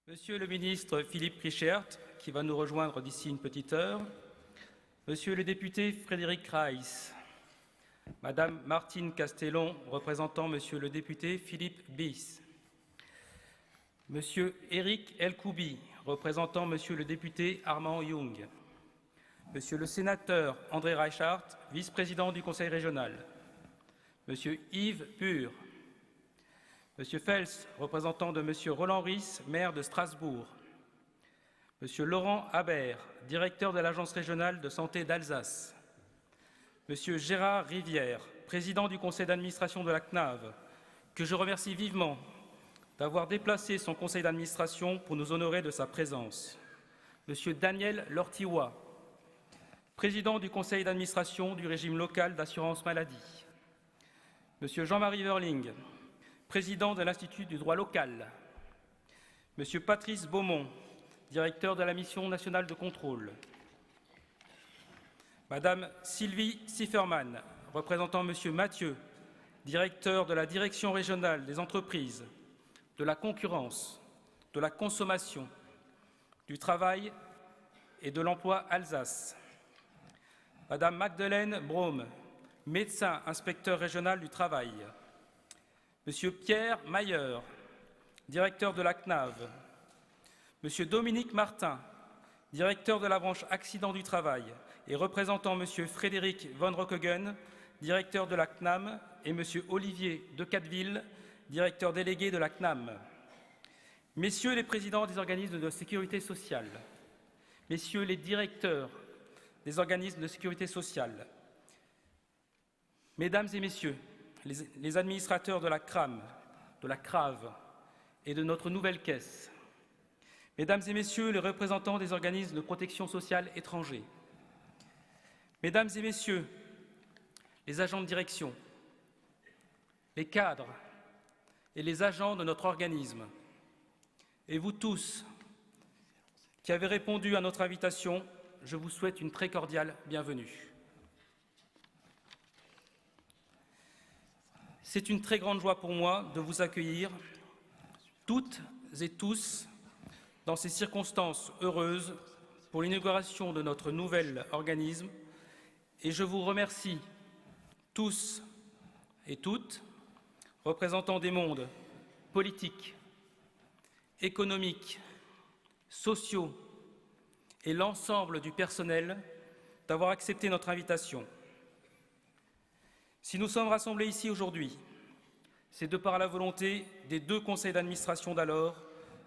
Monsieur le ministre Philippe Richert, qui va nous rejoindre d'ici une petite heure, Monsieur le député Frédéric Reiss, Madame Martine Castellon, représentant Monsieur le député Philippe Bies, Monsieur Éric Elkoubi, représentant Monsieur le député Armand Young, Monsieur le sénateur André Reichart, vice-président du Conseil régional, Monsieur Yves Pur, Monsieur Fels, représentant de Monsieur Roland Ries, maire de Strasbourg, Monsieur Laurent Habert, directeur de l'Agence régionale de santé d'Alsace, Monsieur Gérard Rivière, président du conseil d'administration de la CNAV, que je remercie vivement d'avoir déplacé son conseil d'administration pour nous honorer de sa présence, Monsieur Daniel Lortiwa, président du conseil d'administration du régime local d'assurance maladie, Monsieur Jean-Marie Verling, président de l'Institut du droit local, Monsieur Patrice Beaumont, directeur de la mission nationale de contrôle, Madame Sylvie Sifferman, représentant Monsieur Mathieu, directeur de la direction régionale des entreprises, de la concurrence, de la consommation, du travail et de l'emploi Alsace, Madame Magdeleine Brome, médecin inspecteur régional du travail, Monsieur Pierre Mayer, directeur de la CNAV, Monsieur Dominique Martin, directeur de la branche accident du travail et représentant Monsieur Frédéric Von Rockegen, directeur de la CNAM, et Monsieur Olivier de Catteville, directeur délégué de la CNAM. Messieurs les présidents des organismes de sécurité sociale, Messieurs les directeurs des organismes de sécurité sociale, Mesdames et Messieurs, les administrateurs de la CRAM, de la CRAV et de notre nouvelle caisse, Mesdames et Messieurs les représentants des organismes de protection sociale étrangers, Mesdames et Messieurs les agents de direction, les cadres et les agents de notre organisme, et vous tous qui avez répondu à notre invitation, je vous souhaite une très cordiale bienvenue. C'est une très grande joie pour moi de vous accueillir, toutes et tous, dans ces circonstances heureuses pour l'inauguration de notre nouvel organisme, et je vous remercie tous et toutes, représentants des mondes politiques, économiques, sociaux et l'ensemble du personnel, d'avoir accepté notre invitation. Si nous sommes rassemblés ici aujourd'hui, c'est de par la volonté des deux conseils d'administration d'alors,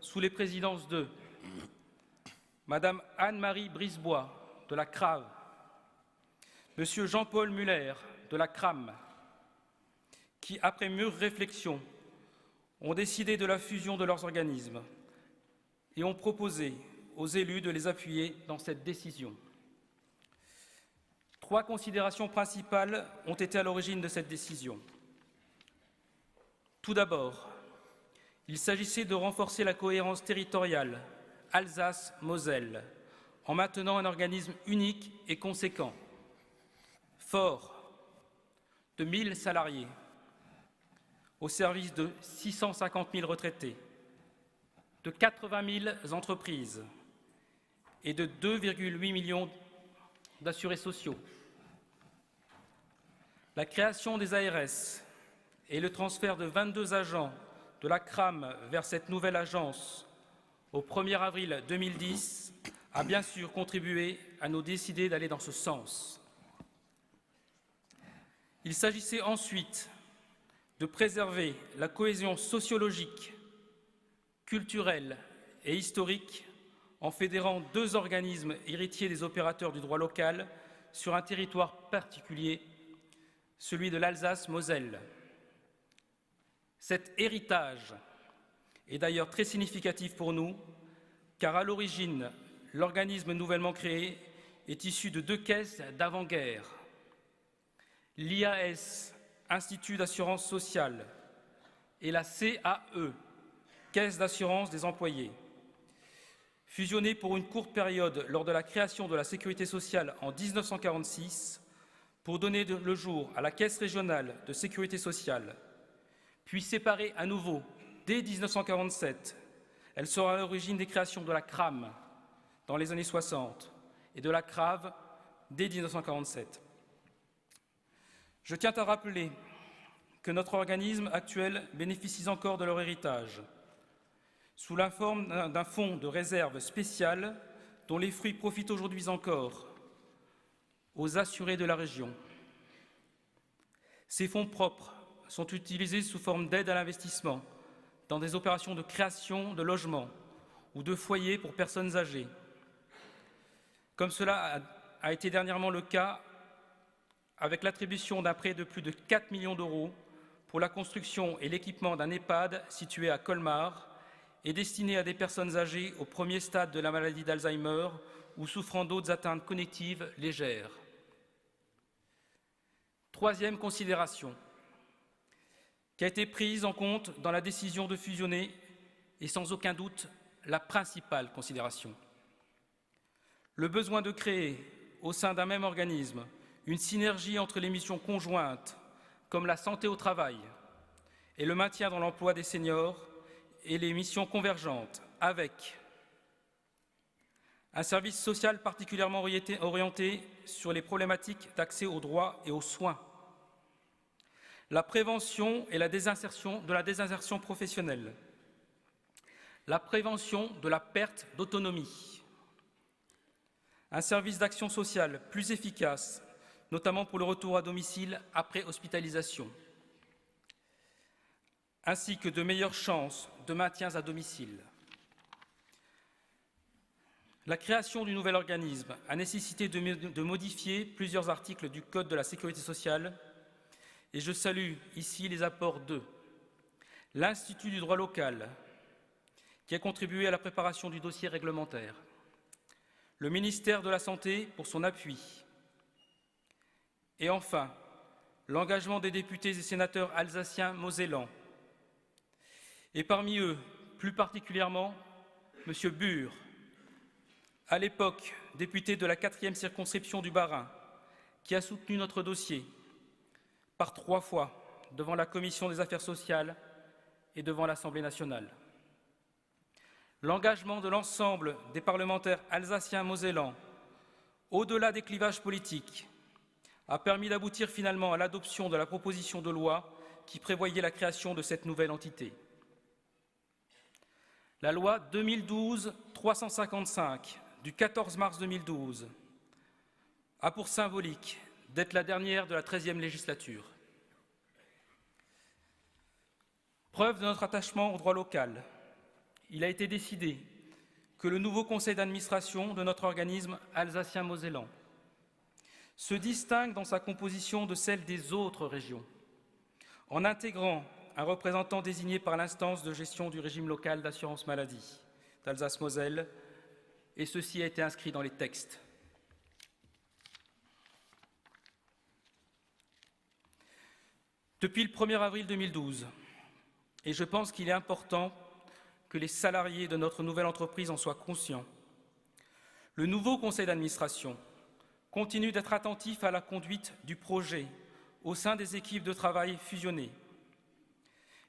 sous les présidences de Madame Anne-Marie Brisebois, de la CRAV, Monsieur Jean-Paul Muller, de la CRAM, qui, après mûre réflexion, ont décidé de la fusion de leurs organismes et ont proposé aux élus de les appuyer dans cette décision. Trois considérations principales ont été à l'origine de cette décision. Tout d'abord, il s'agissait de renforcer la cohérence territoriale Alsace-Moselle en maintenant un organisme unique et conséquent, fort, de 1000 salariés, au service de 650 000 retraités, de 80 000 entreprises et de 2,8 millions d'assurés sociaux. La création des ARS et le transfert de 22 agents de la CRAM vers cette nouvelle agence au 1er avril 2010 a bien sûr contribué à nous décider d'aller dans ce sens. Il s'agissait ensuite de préserver la cohésion sociologique, culturelle et historique en fédérant deux organismes héritiers des opérateurs du droit local sur un territoire particulier, celui de l'Alsace-Moselle. Cet héritage est d'ailleurs très significatif pour nous, car à l'origine, l'organisme nouvellement créé est issu de deux caisses d'avant-guerre. L'IAS, Institut d'assurance sociale, et la CAE, Caisse d'assurance des employés. Fusionnés pour une courte période lors de la création de la sécurité sociale en 1946, pour donner le jour à la Caisse régionale de sécurité sociale, puis séparés à nouveau dès 1947, Elle sera à l'origine des créations de la CRAM dans les années 60 et de la CRAV dès 1947. Je tiens à rappeler que notre organisme actuel bénéficie encore de leur héritage, sous la forme d'un fonds de réserve spécial dont les fruits profitent aujourd'hui encore aux assurés de la région. Ces fonds propres sont utilisés sous forme d'aide à l'investissement dans des opérations de création de logements ou de foyers pour personnes âgées, comme cela a été dernièrement le cas avec l'attribution d'un prêt de plus de 4 millions d'euros pour la construction et l'équipement d'un EHPAD situé à Colmar et destiné à des personnes âgées au premier stade de la maladie d'Alzheimer ou souffrant d'autres atteintes cognitives légères. Troisième considération, qui a été prise en compte dans la décision de fusionner et sans aucun doute la principale considération. Le besoin de créer, au sein d'un même organisme, une synergie entre les missions conjointes, comme la santé au travail et le maintien dans l'emploi des seniors, et les missions convergentes, avec un service social particulièrement orienté sur les problématiques d'accès aux droits et aux soins, la prévention et la désinsertion professionnelle, la prévention de la perte d'autonomie, un service d'action sociale plus efficace, notamment pour le retour à domicile après hospitalisation, ainsi que de meilleures chances de maintien à domicile. La création du nouvel organisme a nécessité de modifier plusieurs articles du Code de la sécurité sociale et je salue ici les apports de l'Institut du droit local, qui a contribué à la préparation du dossier réglementaire, le ministère de la Santé pour son appui, et enfin, l'engagement des députés et sénateurs alsaciens mosellans, et parmi eux, plus particulièrement, M. Bure, à l'époque député de la 4e circonscription du Bas-Rhin, qui a soutenu notre dossier par 3 fois devant la Commission des affaires sociales et devant l'Assemblée nationale. L'engagement de l'ensemble des parlementaires alsaciens mosellans, au-delà des clivages politiques, a permis d'aboutir finalement à l'adoption de la proposition de loi qui prévoyait la création de cette nouvelle entité. La loi 2012-355 du 14 mars 2012 a pour symbolique d'être la dernière de la 13e législature. Preuve de notre attachement au droit local, il a été décidé que le nouveau conseil d'administration de notre organisme alsacien-mosellan se distingue dans sa composition de celle des autres régions, en intégrant un représentant désigné par l'instance de gestion du régime local d'assurance maladie d'Alsace-Moselle, et ceci a été inscrit dans les textes. Depuis le 1er avril 2012, et je pense qu'il est important que les salariés de notre nouvelle entreprise en soient conscients, le nouveau conseil d'administration continue d'être attentif à la conduite du projet au sein des équipes de travail fusionnées.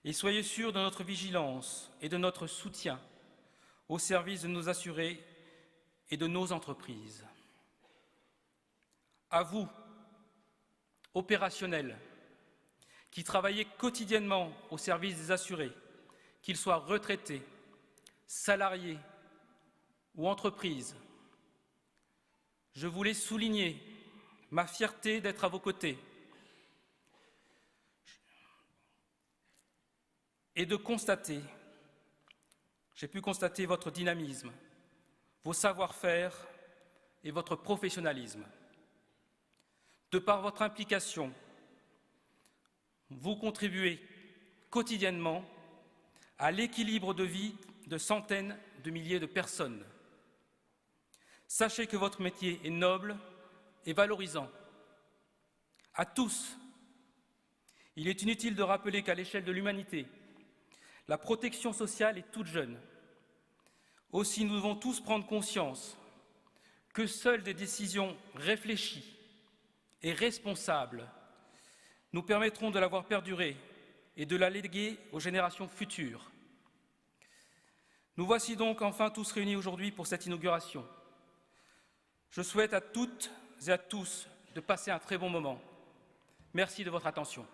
Et soyez sûrs de notre vigilance et de notre soutien au service de nos assurés et de nos entreprises. À vous, opérationnels, qui travaillez quotidiennement au service des assurés, qu'ils soient retraités, salariés ou entreprises, je voulais souligner ma fierté d'être à vos côtés et de constater, j'ai pu constater votre dynamisme, vos savoir-faire et votre professionnalisme. De par votre implication, vous contribuez quotidiennement à l'équilibre de vie de centaines de milliers de personnes. Sachez que votre métier est noble et valorisant. À tous, il est inutile de rappeler qu'à l'échelle de l'humanité, la protection sociale est toute jeune. Aussi, nous devons tous prendre conscience que seules des décisions réfléchies et responsables nous permettront de la voir perdurer et de la léguer aux générations futures. Nous voici donc enfin tous réunis aujourd'hui pour cette inauguration. Je souhaite à toutes et à tous de passer un très bon moment. Merci de votre attention.